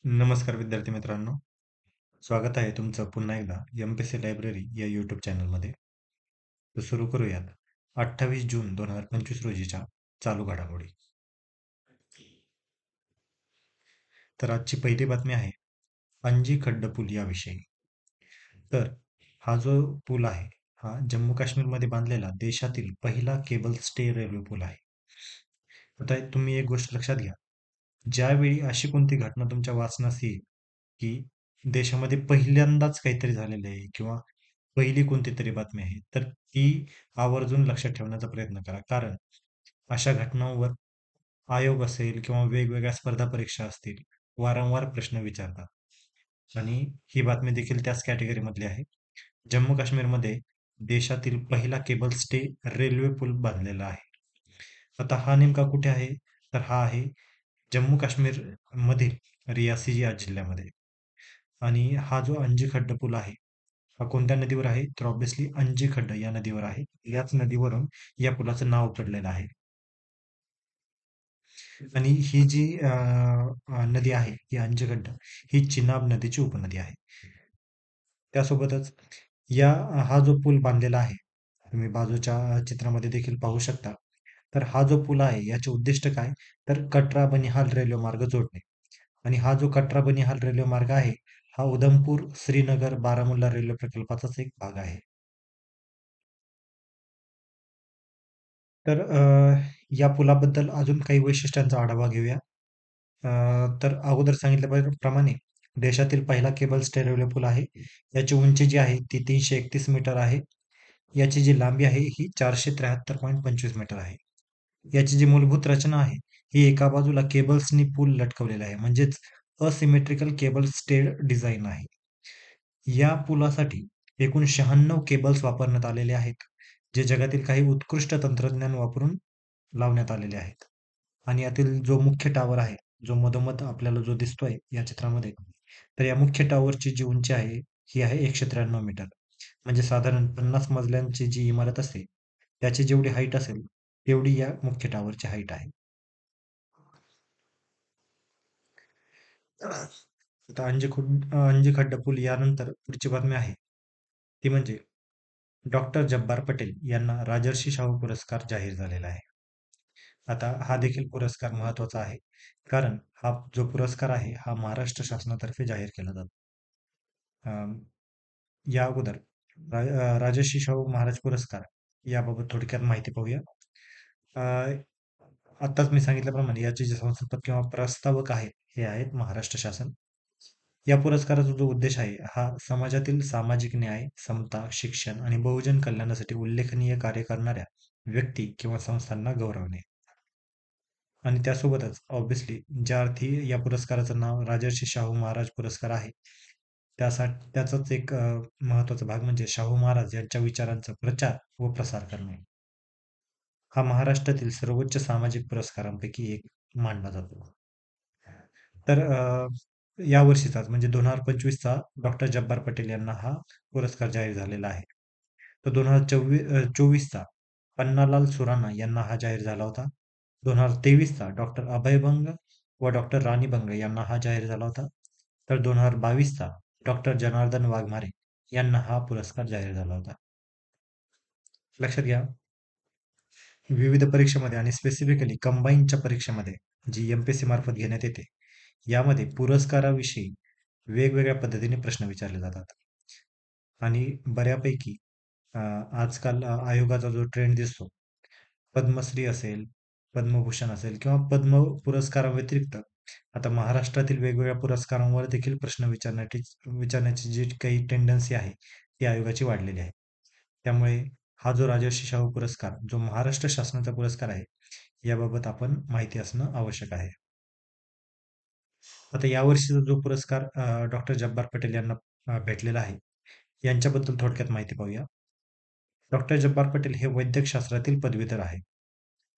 नमस्कार विद्यार्थी मित्रांनो. स्वागत आहे तुमचं पुन्हा एकदा एम-पी-सी लायब्ररी या यूट्यूब चॅनलमध्ये. तर सुरू करूयात 28 जून 2025 रोजीच्या चालू घडामोडी. तर आजची पहिली बातमी आहे अंजी खड्ड पूल याविषयी. तर हा जो पूल आहे हा जम्मू काश्मीरमध्ये बांधलेला देशातील पहिला केबल स्टे रेल्वे पूल आहे. आता तुम्ही एक गोष्ट लक्षात घ्या. ज्यावेळी अशी कोणती घटना तुमच्या वाचनास येईल की देशामध्ये पहिल्यांदाच काहीतरी झालेलं आहे किंवा पहिली कोणती तरी बातमी आहे, तर ती आवर्जून लक्षात ठेवण्याचा प्रयत्न करा. कारण अशा घटनांवर आयोग असेल किंवा वेगवेगळ्या स्पर्धा परीक्षा असतील, वारंवार प्रश्न विचारतात आणि ही बातमी देखील त्याच कॅटेगरीमधली आहे. जम्मू काश्मीरमध्ये देशातील पहिला केबल स्टे रेल्वे पूल बांधलेला आहे. आता हा नेमका कुठे आहे? तर हा आहे जम्मू काश्मीर मधील रियासी या जिल्ह्यामध्ये. आणि हा जो अंजी खड्ड पूल आहे हा कोणत्या नदीवर आहे? तर ऑब्व्हियसली अंजी खड्ड या नदीवर आहे. याच नदीवरून या पुलाचं नाव पडलेलं आहे. आणि ही जी नदी आहे ही अंजी खड्ड ही चिनाब नदीची उपनदी आहे. त्यासोबतच या हा जो पूल बांधलेला आहे तुम्ही बाजूच्या चित्रामध्ये देखील पाहू शकता. तर हा जो पूल आहे याचे उद्दिष्ट काय? तर कटरा बनिहाल रेल्वे मार्ग जोडणे. आणि हा जो कटरा बनिहाल रेल्वे मार्ग आहे हा उधमपूर श्रीनगर बारामुल्ला रेल्वे प्रकल्पाचाच एक भाग आहे. तर या पुलाबद्दल अजून काही वैशिष्ट्यांचा आढावा घेऊया. तर अगोदर सांगितल्याप्रमाणे देशातील पहिला केबल स्टे रेल्वे पूल आहे. याची उंची जी आहे ती 331 मीटर आहे. याची जी लांबी आहे ही 473.25 मीटर आहे. याची जी मूलभूत रचना आहे ही एका बाजूला केबल्सनी पूल लटकवलेला आहे. म्हणजेच असिमेट्रिकल केबल स्टेड डिझाइन आहे. या पुलासाठी एकूण 96 केबल्स वापरण्यात आलेले आहेत, जे जगातील काही उत्कृष्ट तंत्रज्ञान वापरून लावण्यात आलेले आहेत. आणि यातील जो मुख्य टॉवर आहे, जो मधोमध आपल्याला जो दिसतोय या चित्रामध्ये, तर या मुख्य टॉवरची जी उंची आहे, ही आहे 193 मीटर. म्हणजे साधारण 50 मजल्यांची जी इमारत असते, त्याची जेवढी हाईट असेल, तेवढी या मुख्य टॉवरची हाईट आहे. आता अंजी खड्ड पूल यानंतर पुढची बातमी आहे, ती म्हणजे डॉक्टर जब्बार पटेल यांना राजर्षी शाहू पुरस्कार जाहीर झालेला आहे. आता हा देखील पुरस्कार महत्त्वाचा आहे. कारण हा जो पुरस्कार आहे, हा महाराष्ट्र शासनातर्फे जाहीर केला जातो. अं, या अगोदर राजर्षी शाहू महाराज पुरस्कार याबाबत थोडक्यात माहिती पाहूया. अ, आत्ताच मी सांगितल्याप्रमाणे याचे जे संस्थापक किंवा प्रस्तावक आहेत, हे आहेत महाराष्ट्र शासन. या पुरस्काराचा जो उद्देश आहे, हा समाजातील सामाजिक न्याय, समता, शिक्षण आणि बहुजन कल्याणासाठी उल्लेखनीय कार्य करणाऱ्या व्यक्ती किंवा संस्थांना गौरवणे. आणि त्यासोबतच ऑब्व्हियसली ज्या अर्थी या पुरस्काराचं नाव राजर्षी शाहू महाराज पुरस्कार आहे, त्याचाच एक महत्त्वाचा भाग म्हणजे शाहू महाराज यांच्या विचारांचा प्रचार व प्रसार करणे. हा महाराष्ट्रातील सर्वोच्च सामाजिक पुरस्कारांपैकी एक मानला जातो. तर या वर्षीचाच म्हणजे 2025चा डॉक्टर जब्बार पटेल यांना हा पुरस्कार जाहीर झालेला आहे. तर 2024चा पन्नालाल सुराणा यांना हा जाहीर झाला होता. 2023चा डॉक्टर अभय बंग व डॉक्टर राणी बंग यांना हा जाहीर झाला होता. तर 2022चा डॉक्टर जनार्दन वाघमारे यांना हा पुरस्कार जाहीर झाला होता. लक्षात घ्या, विविध परीक्षेमध्ये आणि स्पेसिफिकली कंबाईनच्या परीक्षेमध्ये जी एम-पी-एस-सी मार्फत घेण्यात येते, यामध्ये पुरस्काराविषयी वेगवेगळ्या पद्धतीने प्रश्न विचारले जातात. आणि बऱ्यापैकी आजकाल आयोगाचा जो ट्रेंड दिसतो, पद्मश्री असेल, पद्मभूषण असेल किंवा पद्म पुरस्काराव्यतिरिक्त आता महाराष्ट्रातील वेगवेगळ्या पुरस्कारांवर देखील प्रश्न विचारण्याची जी काही टेंडन्सी आहे, ती आयोगाची वाढलेली आहे. त्यामुळे हा जो राजर्षी शाहू पुरस्कार, जो महाराष्ट्र शासनाचा पुरस्कार आहे, याबाबत आपण माहिती असणं आवश्यक आहे. आता यावर्षीचा जो पुरस्कार डॉक्टर जब्बार पटेल यांना भेटलेला आहे, यांच्याबद्दल थोडक्यात माहिती पाहूया. डॉक्टर जब्बार पटेल हे वैद्यकशास्त्रातील पदवीधर आहेत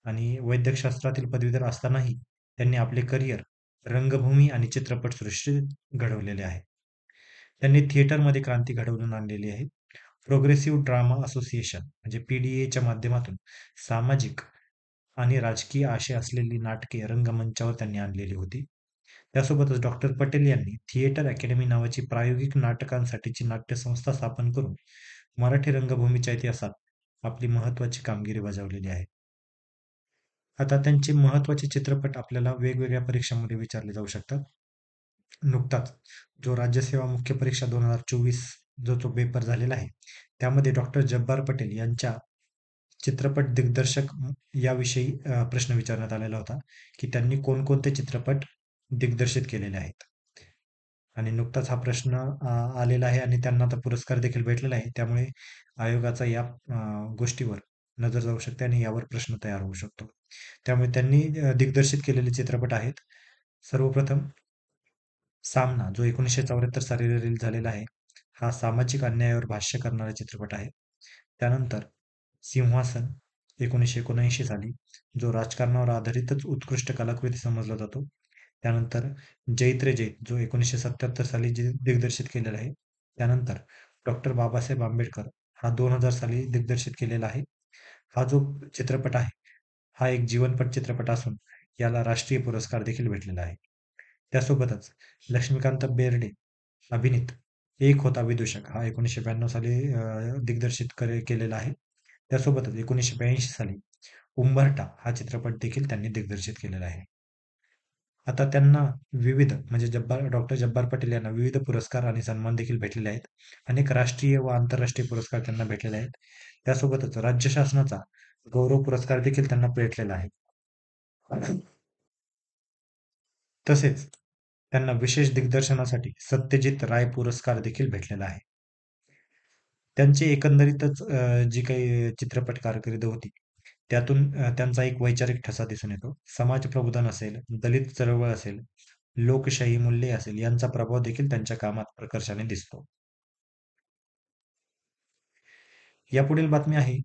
आणि वैद्यकशास्त्रातील पदवीधर असतानाही त्यांनी आपले करिअर रंगभूमी आणि चित्रपटसृष्टीत घडवलेले आहे. त्यांनी थिएटरमध्ये क्रांती घडवून आणलेली आहे. प्रोग्रेसिव्ह ड्रामा असोसिएशन म्हणजे PDAच्या माध्यमातून सामाजिक आणि राजकीय आशय असलेली नाटके रंगमंचावर त्यांनी आणलेली होती. त्यासोबतच डॉक्टर पटेल यांनी थिएटर अकॅडमी नावाची प्रायोगिक नाटकांसाठीची नाट्यसंस्था स्थापन करून मराठी रंगभूमीच्या इतिहासात आपली महत्त्वाची कामगिरी बजावलेली आहे. आता त्यांचे महत्त्वाचे चित्रपट आपल्याला वेगवेगळ्या परीक्षांमध्ये विचारले जाऊ शकतात. नुकताच जो राज्यसेवा मुख्य परीक्षा 2024 जो पेपर झालेला आहे, त्यामध्ये डॉक्टर जब्बार पटेल यांच्या चित्रपट दिग्दर्शक याविषयी प्रश्न विचारण्यात आलेला होता, की त्यांनी कोणकोणते चित्रपट दिग्दर्शित केलेले आहेत. आणि नुकताच हा प्रश्न आलेला आहे आणि त्यांना आता पुरस्कार देखील भेटलेला आहे. त्यामुळे आयोगाचा या गोष्टीवर नजर जाऊ शकते आणि यावर प्रश्न तयार होऊ शकतो. त्यामुळे त्यांनी दिग्दर्शित केलेले चित्रपट आहेत. सर्वप्रथम सामना, जो 1974 साली रिलीज झालेला आहे. हा सामाजिक अन्यायावर भाष्य करणारा चित्रपट आहे. त्यानंतर सिंहासन 1979 साली, जो राजकारणावर आधारितच उत्कृष्ट कलाकृती समजला जातो. त्यानंतर जैत रे जैत, जो 1977 साली दिग्दर्शित केलेला आहे. त्यानंतर डॉक्टर बाबासाहेब आंबेडकर, हा 2000 साली दिग्दर्शित केलेला आहे. हा जो चित्रपट आहे, हा एक जीवनपट चित्रपट असून याला राष्ट्रीय पुरस्कार देखील भेटलेला आहे. त्यासोबतच लक्ष्मीकांत बेर्डे अभिनीत एक होता विदूषक, हा 1992 साली दिग्दर्शित केलेला आहे. त्यासोबतच 1982 साली उंबरठा हा चित्रपट देखील त्यांनी दिग्दर्शित केलेला आहे. आता त्यांना विविध म्हणजे डॉक्टर जब्बार पटेल यांना विविध पुरस्कार आणि सन्मान देखील भेटलेले आहेत. अनेक राष्ट्रीय व आंतरराष्ट्रीय पुरस्कार त्यांना भेटलेले आहेत. त्यासोबतच राज्य शासनाचा गौरव पुरस्कार देखील त्यांना भेटलेला आहे. तसेच त्यांना विशेष दिग्दर्शनासाठी सत्यजित राय पुरस्कार देखील भेटलेला आहे. त्यांची एकंदरीतच जी काही चित्रपट कारकीर्द होती, त्यातून त्यांचा एक वैचारिक ठसा दिसून येतो. समाज प्रबोधन असेल, दलित चळवळ असेल, लोकशाही मूल्ये असेल, यांचा प्रभाव देखील त्यांच्या कामात प्रकर्षाने दिसतो. यापुढील बातमी आहे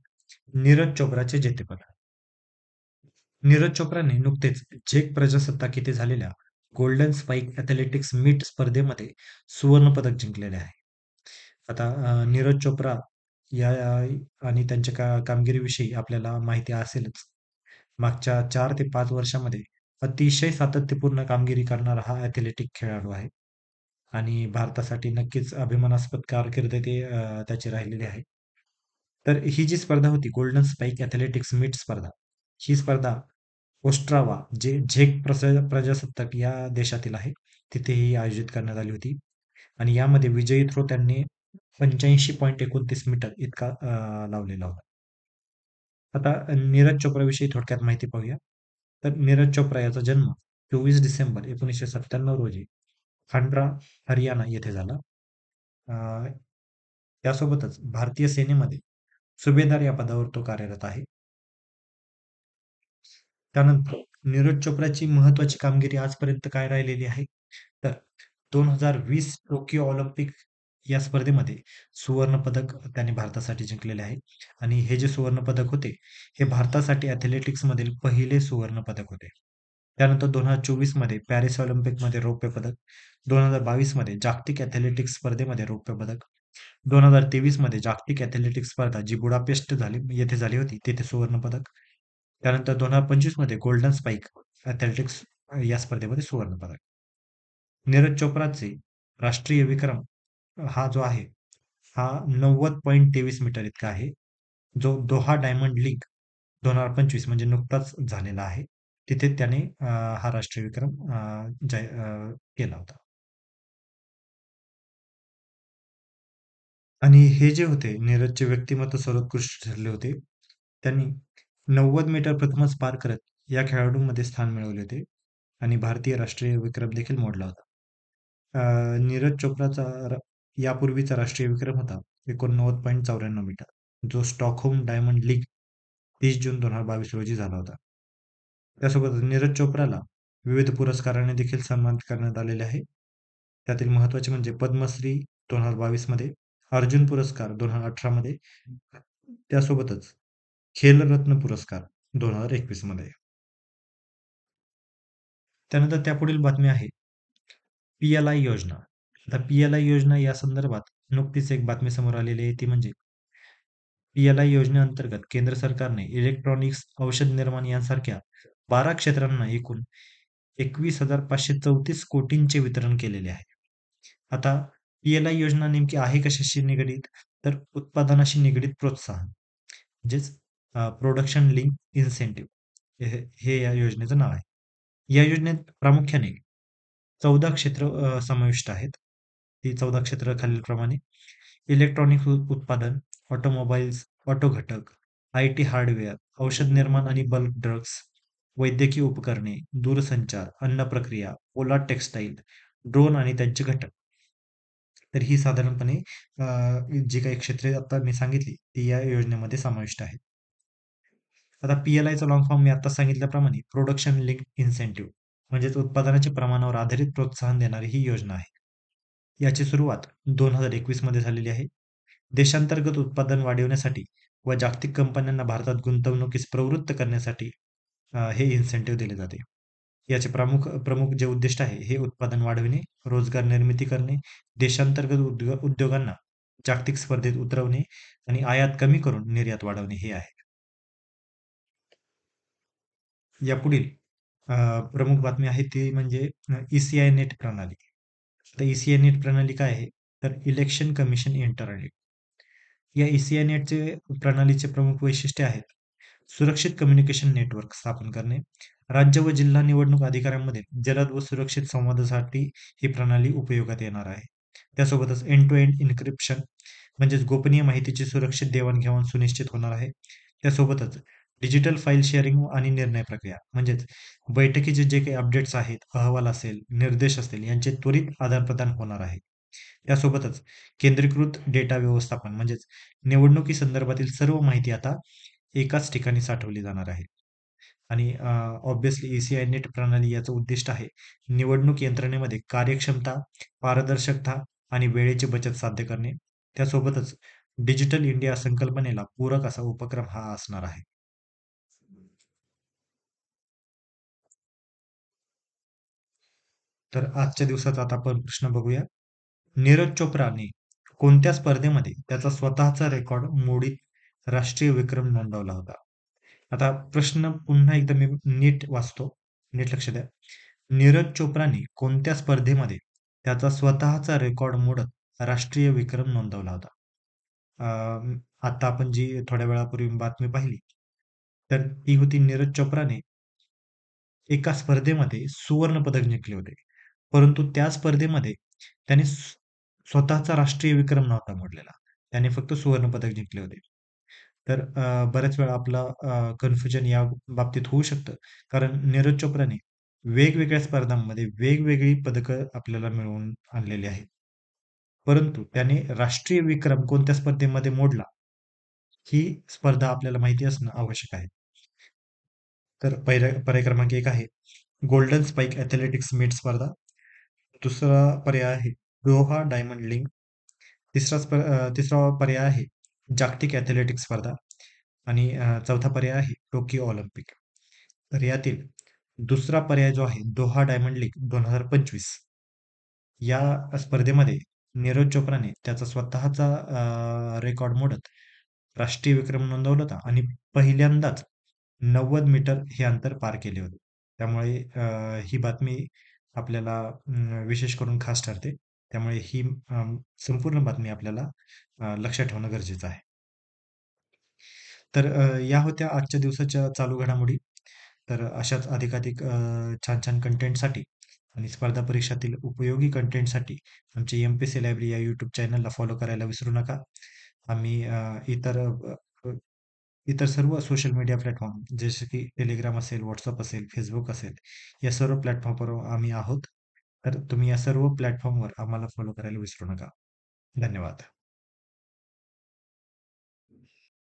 नीरज चोप्राचे जेतेपद. नीरज चोप्राने नुकतेच झेक प्रजासत्ताक येथे झालेल्या गोल्डन स्पाइक ॲथलेटिक्स मीट स्पर्धेमध्ये सुवर्णपदक जिंकलेले आहे. आता नीरज चोप्रा या आणि त्यांच्या कामगिरीविषयी आपल्याला माहिती असेलच. मागच्या 4 ते 5 वर्षामध्ये अतिशय सातत्यपूर्ण कामगिरी करणारा हा ॲथलेटिक खेळाडू आहे आणि भारतासाठी नक्कीच अभिमानास्पद कारकीर्द त्याची राहिलेली आहे. तर ही जी स्पर्धा होती गोल्डन स्पाइक ॲथलेटिक्स मीट स्पर्धा, ही स्पर्धा ओस्ट्रावा जे झेक प्रजासत्ताक या देशातील आहे, तिथे ही आयोजित करण्यात आली होती आणि यामध्ये विजयी थ्रो त्यांनी 85.29 मीटर इतका लावलेला होता. आता नीरज चोप्राविषयी थोडक्यात माहिती पाहूया. तर नीरज चोप्रा याचा जन्म 24 डिसेंबर 1997 रोजी खंड्रा, हरियाणा येथे झाला. अ, त्यासोबतच भारतीय सेनेमध्ये सुभेदार या पदावर तो कार्यरत आहे. त्यानंतर नीरज चोप्राची महत्वाची कामगिरी आजपर्यंत काय राहिलेली आहे? तर 2020 टोकियो ऑलिम्पिक या स्पर्धेमध्ये सुवर्ण पदक त्याने भारतासाठी जिंकलेले आहे आणि हे जे सुवर्ण पदक होते, हे भारतासाठी ॲथलेटिक्समधील पहिले सुवर्ण पदक होते. त्यानंतर 2024 मध्ये पॅरिस ऑलिम्पिकमध्ये रौप्य पदक, 2022 मध्ये जागतिक ॲथलेटिक्स स्पर्धेमध्ये रौप्य पदक, 2023 मध्ये जागतिक ॲथलेटिक्स स्पर्धा जी बुडापेस्ट येथे झाली होती, तिथे सुवर्ण पदक. त्यानंतर 2025 मध्ये गोल्डन स्पाइक ॲथलेटिक्स या स्पर्धेमध्ये सुवर्ण पदक. नीरज चोप्राचे राष्ट्रीय विक्रम हा जो आहे, हा 90.23 मीटर इतका आहे, जो दोहा डायमंड लीग 2025 म्हणजे नुकताच झालेला आहे. तिथे त्याने हा राष्ट्रीय विक्रम केला होता. आणि हे जे होते नीरजचे व्यक्तिमत्व सर्वोत्कृष्ट ठरले होते. त्यांनी 90 मीटर प्रथमच पार करत या खेळाडूंमध्ये स्थान मिळवले होते आणि भारतीय राष्ट्रीय विक्रम देखील मोडला होता. नीरज चोप्राचा यापूर्वीचा राष्ट्रीय विक्रम होता 89.94 मीटर, जो स्टॉकहोम डायमंड लीग 30 जून 2022 रोजी झाला होता. त्यासोबतच नीरज चोप्राला विविध पुरस्काराने देखील सन्मानित करण्यात आलेले आहे. त्यातील महत्त्वाचे म्हणजे पद्मश्री 2022 मध्ये, अर्जुन पुरस्कार 2018 मध्ये, त्यासोबतच खेलरत्न पुरस्कार 2021 मध्ये. त्यानंतर त्यापुढील बातमी आहे पी-एल-आय योजना. आता पी-एल-आय योजना या संदर्भात नुकतीच एक बातमी समोर आलेली आहे, ती म्हणजे पी-एल-आय योजनेअंतर्गत केंद्र सरकारने इलेक्ट्रॉनिक्स, औषध निर्माण यांसारख्या 12 क्षेत्रांना एकूण 21,534 कोटींचे वितरण केलेले आहे. आता PLI योजना नेमकी आहे कशाशी निगडीत? तर उत्पादनाशी निगडीत प्रोत्साहन म्हणजेच प्रोडक्शन लिंक इन्सेंटिव्ह हे या योजनेचं नाव आहे. या योजनेत प्रामुख्याने 14 क्षेत्र समाविष्ट आहेत. ती 14 क्षेत्र खालीलप्रमाणे: इलेक्ट्रॉनिक उत्पादन, ऑटोमोबाईल्स, ऑटो घटक, IT हार्डवेअर, औषध निर्माण आणि बल्क ड्रग्स, वैद्यकीय उपकरणे, दूरसंचार, अन्न प्रक्रिया, पोलाद टेक्सटाईल, ड्रोन आणि त्यांचे घटक. तर ही साधारणपणे जी काही क्षेत्रे आता मी सांगितली ती या योजनेमध्ये समाविष्ट आहेत. आता PLIचा लॉंग फॉर्म मी आता सांगितल्याप्रमाणे प्रोडक्शन लिंक इन्सेंटिव्ह म्हणजेच उत्पादनाच्या प्रमाणावर आधारित प्रोत्साहन देणारी ही योजना आहे. याची सुरुवात 2021 मध्ये झालेली आहे. देशांतर्गत उत्पादन वाढविण्यासाठी व जागतिक कंपन्यांना भारतात गुंतवणुकीस प्रवृत्त करण्यासाठी हे इन्सेंटिव्ह दिले जाते. याचे प्रमुख प्रमुख जे उद्दिष्ट आहे हे उत्पादन वाढविणे, रोजगार निर्मिती करणे, देशांतर्गत उद्योगांना जागतिक स्पर्धेत उतरवणे आणि आयात कमी करून निर्यात वाढवणे हे आहे. यापुढील प्रमुख बातमी आहे ती म्हणजे ECI नेट प्रणाली. तर ECI नेट प्रणाली काय आहे? तर इलेक्शन कमिशन इंटरनेट. या ECI नेटचे प्रणालीचे प्रमुख वैशिष्ट्य आहेत: सुरक्षित कम्युनिकेशन नेटवर्क स्थापन करणे, राज्य व जिल्हा निवडणूक अधिकाऱ्यांमध्ये जलद व सुरक्षित संवादासाठी ही प्रणाली उपयोगात येणार आहे. त्यासोबतच एंड टू एंड इन्क्रिप्शन म्हणजेच गोपनीय माहितीची सुरक्षित देवाणघेवाण सुनिश्चित होणार आहे. त्यासोबतच डिजिटल फाईल शेअरिंग आणि निर्णय प्रक्रिया म्हणजेच बैठकीचे जे काही अपडेट्स आहेत, अहवाल असेल, निर्देश असतील यांचे त्वरित आदान-प्रदान होणार आहे. त्यासोबतच केंद्रीकृत डेटा व्यवस्थापन म्हणजेच निवडणुकी संदर्भातील सर्व माहिती आता एकाच ठिकाणी साठवली जाणार आहे. आणि ऑब्व्हियसली ECI नेट प्रणाली याचं उद्दिष्ट आहे निवडणूक यंत्रणेमध्ये कार्यक्षमता, पारदर्शकता आणि वेळेची बचत साध्य करणे. त्यासोबतच डिजिटल इंडिया संकल्पनेला पूरक असा उपक्रम हा असणार आहे. तर आजच्या दिवसाचा आता आपण प्रश्न बघूया. नीरज चोप्राने कोणत्या स्पर्धेमध्ये त्याचा स्वतःचा रेकॉर्ड मोडीत राष्ट्रीय विक्रम नोंदवला होता? आता प्रश्न पुन्हा एकदा मी नीट वाचतो. नीट लक्ष द्या. नीरज चोप्राने कोणत्या स्पर्धेमध्ये त्याचा स्वतःचा रेकॉर्ड मोडत राष्ट्रीय विक्रम नोंदवला होता? आता आपण जी थोड्या वेळापूर्वी बातमी पाहिली, तर ती होती नीरज चोप्राने एका स्पर्धेमध्ये सुवर्ण पदक जिंकले होते. परंतु त्या स्पर्धेमध्ये त्याने स्वतःचा राष्ट्रीय विक्रम नव्हता मोडलेला. त्याने फक्त सुवर्ण पदक जिंकले होते. तर बऱ्याच वेळा आपला कन्फ्युजन या बाबतीत होऊ शकतं. कारण नीरज चोप्राने वेगवेगळ्या स्पर्धांमध्ये वेगवेगळी पदकं आपल्याला मिळवून आणलेली आहेत. परंतु त्याने राष्ट्रीय विक्रम कोणत्या स्पर्धेमध्ये मोडला, ही स्पर्धा आपल्याला माहिती असणं आवश्यक आहे. तर पर्याय क्रमांक 1 आहे गोल्डन स्पाइक एथलेटिक्स मीट स्पर्धा. दुसरा पर्याय आहे दोहा डायमंड लीग. तिसरा पर्याय आहे जागतिक एथलेटिक्स स्पर्धा आणि चौथा पर्याय आहे टोकियो ऑलिम्पिक. तर यातील दुसरा पर्याय जो आहे दोहा डायमंड लीग 2025 या स्पर्धेमध्ये नीरज चोप्राने त्याचा स्वतःचा रेकॉर्ड मोडत राष्ट्रीय विक्रम नोंदवला होता आणि पहिल्यांदाच 90 मीटर हे अंतर पार केले होते. त्यामुळे ही बातमी आपल्याला विशेष करून खास ठरते. त्यामुळे ही संपूर्ण बातमी आपल्याला लक्षात ठेवणं गरजेचं आहे. तर या होत्या आजच्या दिवसाच्या चालू घडामोडी. तर अशाच अधिकाधिक छान-छान कंटेंटसाठी आणि स्पर्धा परीक्षातील उपयोगी कंटेंटसाठी आमची MPSC लायब्ररी या YouTube चॅनलला फॉलो करायला विसरू नका. आम्ही इतर सर्व सोशल मीडिया प्लॅटफॉर्म जसे की Telegram असेल, WhatsApp असेल, Facebook असेल, या सर्व प्लॅटफॉर्मवर आम्ही आहोत. तर तुम्ही या सर्व प्लॅटफॉर्मवर आम्हाला फॉलो करायला विसरू नका. धन्यवाद.